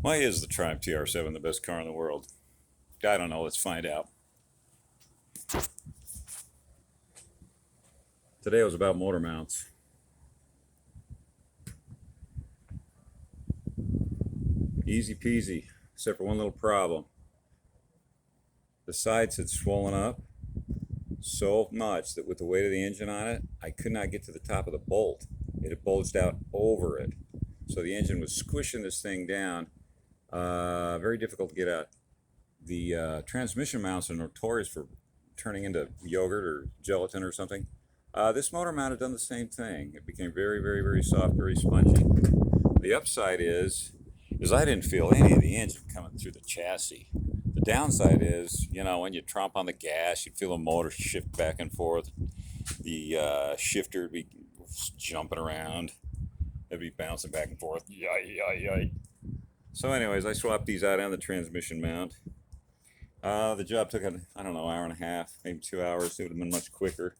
Why is the Triumph TR7 the best car in the world? I don't know. Let's find out. Today was about motor mounts. Easy peasy, except for one little problem. The sides had swollen up so much that with the weight of the engine on it, I could not get to the top of the bolt. It had bulged out over it. So the engine was squishing this thing down. Very difficult to get out. The transmission mounts are notorious for turning into yogurt or gelatin or something. This motor mount had done the same thing. It became very, very, very soft, very spongy. The upside is I didn't feel any of the engine coming through the chassis. The downside is, you know, when you tromp on the gas, you'd feel the motor shift back and forth. The shifter would be jumping around. It'd be bouncing back and forth. Yay. So anyways, I swapped these out on the transmission mount. The job took, I don't know, hour and a half, maybe 2 hours. It would have been much quicker,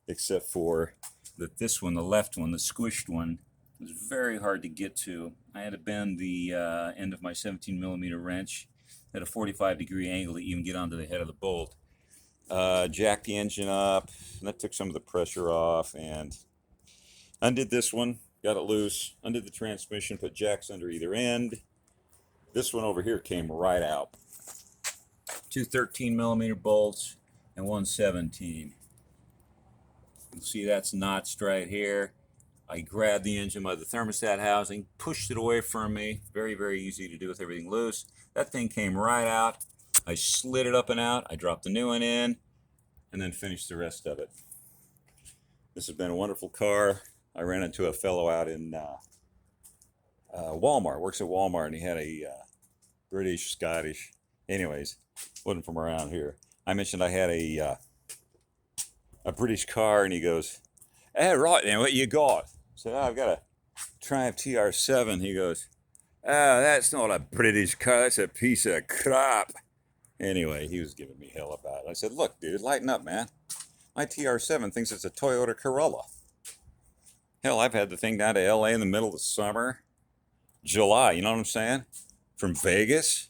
except for that this one, the left one, the squished one, was very hard to get to. I had to bend the end of my 17mm wrench at a 45-degree angle to even get onto the head of the bolt. Jacked the engine up, and that took some of the pressure off, and undid this one, got it loose, undid the transmission, put jacks under either end. This one over here came right out. Two 13mm bolts and one 17. You see that's notched right here. I grabbed the engine by the thermostat housing, pushed it away from me. Very, very easy to do with everything loose. That thing came right out. I slid it up and out. I dropped the new one in and then finished the rest of it. This has been a wonderful car. I ran into a fellow out in Walmart, works at Walmart, and he had a British, Scottish, anyways, wasn't from around here. I mentioned I had a British car, and he goes, "Hey, right then, what you got?" I said, "Oh, I've got a Triumph TR7. He goes, "Oh, that's not a British car, that's a piece of crap." Anyway, he was giving me hell about it. I said, "Look, dude, lighten up, man. My TR7 thinks it's a Toyota Corolla. Hell, I've had the thing down to LA in the middle of the summer. July, you know what I'm saying? From Vegas,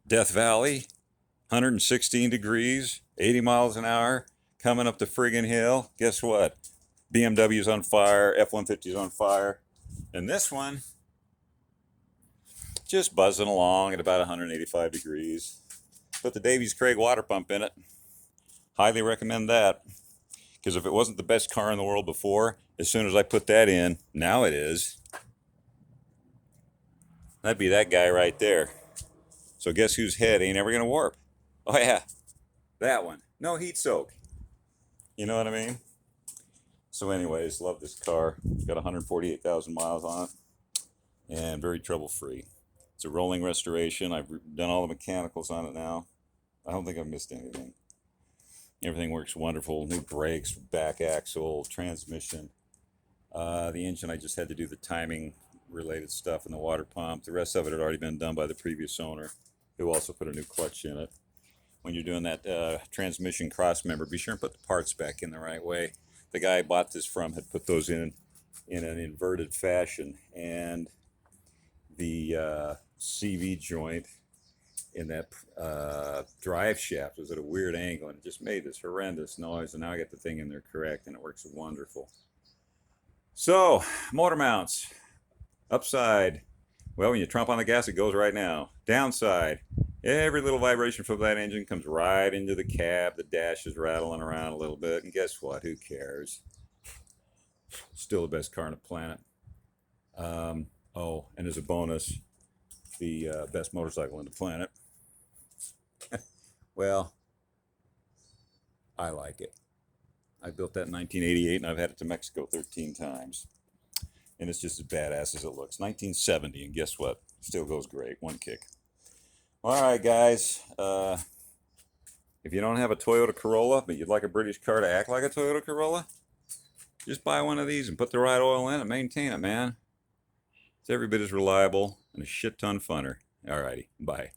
Death Valley, 116 degrees, 80 miles an hour, coming up the friggin' hill. Guess what? BMW's on fire, F-150's on fire. And this one, just buzzing along at about 185 degrees. Put the Davies Craig water pump in it. Highly recommend that. Because if it wasn't the best car in the world before, as soon as I put that in, now it is. That'd be that guy right there. So guess whose head ain't ever going to warp? Oh yeah, that one. No heat soak. You know what I mean? So anyways, love this car. It's got 148,000 miles on it and very trouble-free. It's a rolling restoration. I've done all the mechanicals on it now. I don't think I've missed anything. Everything works wonderful. New brakes, back axle, transmission. The engine, I just had to do the timing related stuff and the water pump. The rest of it had already been done by the previous owner, who also put a new clutch in it. When you're doing that transmission cross member, be sure and put the parts back in the right way. The guy I bought this from had put those in an inverted fashion, and the CV joint in that drive shaft was at a weird angle, and it just made this horrendous noise. And now I got the thing in there correct, and it works wonderful. So, motor mounts. Upside, well, when you tromp on the gas, it goes right now. Downside, every little vibration from that engine comes right into the cab. The dash is rattling around a little bit, and guess what? Who cares? Still the best car on the planet. Oh, and as a bonus, the best motorcycle on the planet. Well, I like it. I built that in 1988, and I've had it to Mexico 13 times. And it's just as badass as it looks. 1970, and guess what? Still goes great. One kick. All right, guys. If you don't have a Toyota Corolla, but you'd like a British car to act like a Toyota Corolla, just buy one of these and put the right oil in it. Maintain it, man. It's every bit as reliable and a shit ton funner. All righty. Bye.